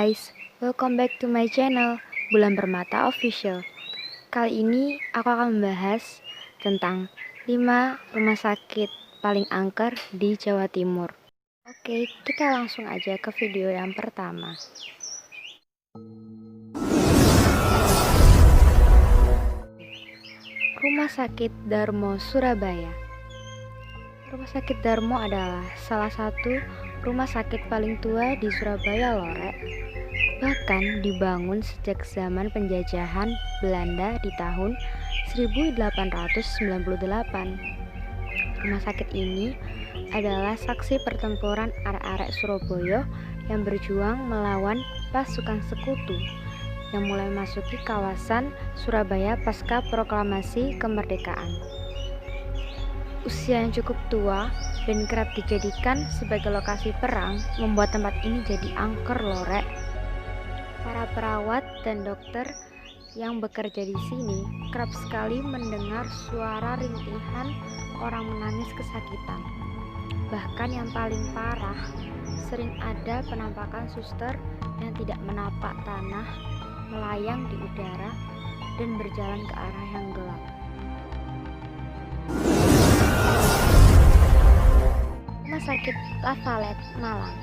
guys, welcome back to my channel Bulan Permata Official. Kali ini aku akan membahas tentang 5 rumah sakit paling angker di Jawa Timur. Oke, kita langsung aja ke video yang pertama. Rumah Sakit Darmo Surabaya. Rumah Sakit Darmo adalah salah satu rumah sakit paling tua di Surabaya loh, Rek. Bahkan dibangun sejak zaman penjajahan Belanda di tahun 1898. Rumah sakit ini adalah saksi pertempuran arek-arek Surabaya yang berjuang melawan pasukan sekutu yang mulai masuki kawasan Surabaya pasca proklamasi kemerdekaan. Usia yang cukup tua dan kerap dijadikan sebagai lokasi perang membuat tempat ini jadi angker loh, Rek. Para perawat dan dokter yang bekerja di sini kerap sekali mendengar suara rintihan orang menangis kesakitan. Bahkan yang paling parah, sering ada penampakan suster yang tidak menapak tanah, melayang di udara dan berjalan ke arah yang gelap. Rumah Sakit Lavalet Malang.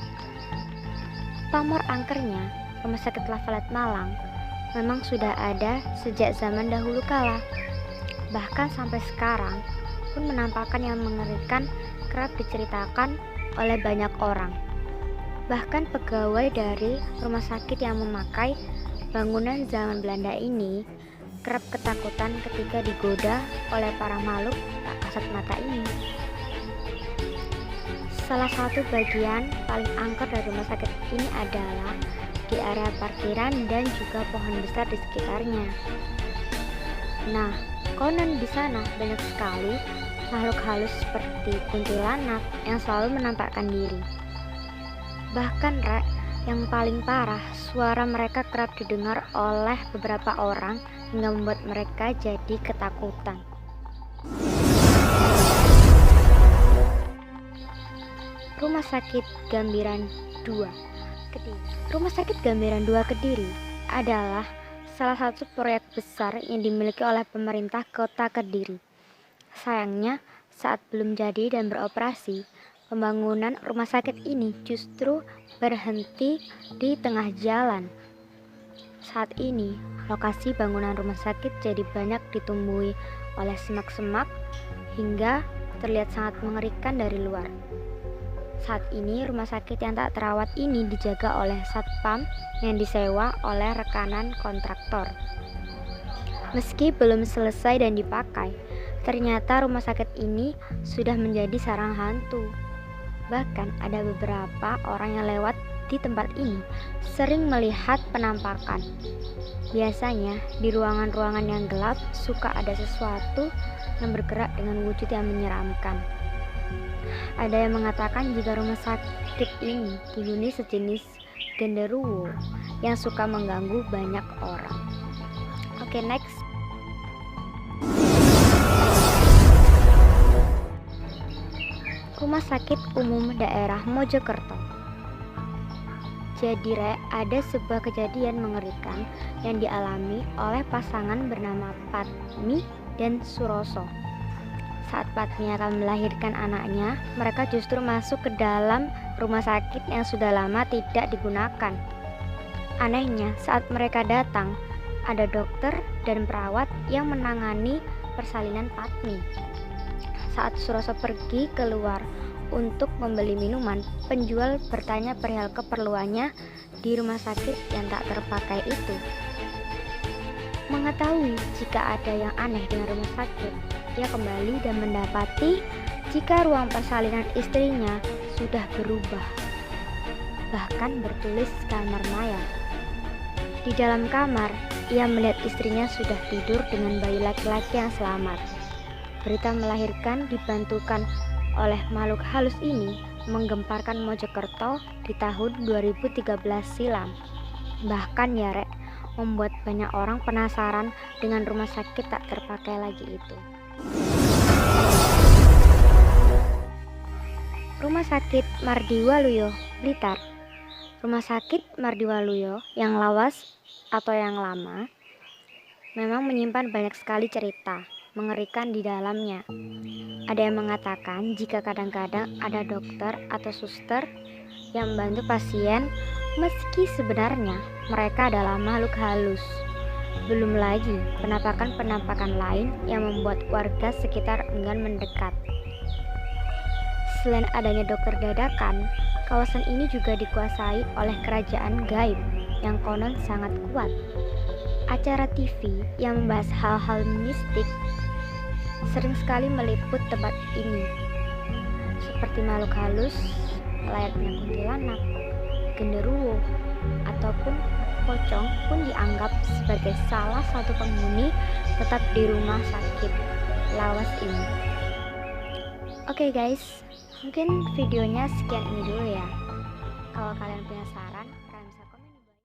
Pamor angkernya, Rumah Sakit Lavalet Malang memang sudah ada sejak zaman dahulu kala. Bahkan sampai sekarang pun penampakan yang mengerikan kerap diceritakan oleh banyak orang. Bahkan pegawai dari rumah sakit yang memakai bangunan zaman Belanda ini kerap ketakutan ketika digoda oleh para makhluk tak kasat mata ini. Salah satu bagian paling angker dari rumah sakit ini adalah di area parkiran dan juga pohon besar di sekitarnya. Nah, konon di sana banyak sekali makhluk halus seperti kuntilanak yang selalu menampakkan diri. Bahkan, Rek, yang paling parah, suara mereka kerap didengar oleh beberapa orang hingga membuat mereka jadi ketakutan. Rumah Sakit Gambiran II Kediri. Rumah Sakit Gambiran II Kediri adalah salah satu proyek besar yang dimiliki oleh pemerintah kota Kediri. Sayangnya, saat belum jadi dan beroperasi, pembangunan rumah sakit ini justru berhenti di tengah jalan. Saat ini, lokasi bangunan rumah sakit jadi banyak ditumbuhi oleh semak-semak hingga terlihat sangat mengerikan dari luar. Saat ini rumah sakit yang tak terawat ini dijaga oleh satpam yang disewa oleh rekanan kontraktor. Meski belum selesai dan dipakai, ternyata rumah sakit ini sudah menjadi sarang hantu. Bahkan ada beberapa orang yang lewat di tempat ini sering melihat penampakan. Biasanya di ruangan-ruangan yang gelap suka ada sesuatu yang bergerak dengan wujud yang menyeramkan. Ada yang mengatakan jika rumah sakit ini dihuni sejenis genderuwo yang suka mengganggu banyak orang. Oke, next. Rumah Sakit Umum Daerah Mojokerto. Jadi, Rek, ada sebuah kejadian mengerikan yang dialami oleh pasangan bernama Patmi dan Suroso. Saat Patmi akan melahirkan anaknya, mereka justru masuk ke dalam rumah sakit yang sudah lama tidak digunakan. Anehnya, saat mereka datang, ada dokter dan perawat yang menangani persalinan Patmi. Saat Suroso pergi keluar untuk membeli minuman, penjual bertanya perihal keperluannya di rumah sakit yang tak terpakai itu. Mengetahui jika ada yang aneh dengan rumah sakit, ia kembali dan mendapati jika ruang persalinan istrinya sudah berubah, bahkan bertulis kamar mayat. Di dalam kamar, ia melihat istrinya sudah tidur dengan bayi laki-laki yang selamat. Berita melahirkan dibantukan oleh makhluk halus ini menggemparkan Mojokerto di tahun 2013 silam. Bahkan ya, Rek, membuat banyak orang penasaran dengan rumah sakit tak terpakai lagi itu. Rumah Sakit Mardiwaluyo, Blitar. Rumah sakit Mardiwaluyo yang lawas atau yang lama memang menyimpan banyak sekali cerita mengerikan di dalamnya. Ada yang mengatakan jika kadang-kadang ada dokter atau suster yang membantu pasien meski sebenarnya mereka adalah makhluk halus. Belum lagi penampakan-penampakan lain yang membuat warga sekitar enggan mendekat. Selain adanya dokter dadakan, kawasan ini juga dikuasai oleh kerajaan gaib yang konon sangat kuat. Acara TV yang membahas hal-hal mistik sering sekali meliput tempat ini, seperti makhluk halus layaknya kuntilanak, genderuwo, ataupun pocong pun dianggap sebagai salah satu penghuni tetap di rumah sakit lawas ini. Oke guys, mungkin videonya sekian ini dulu ya. Kalau kalian punya saran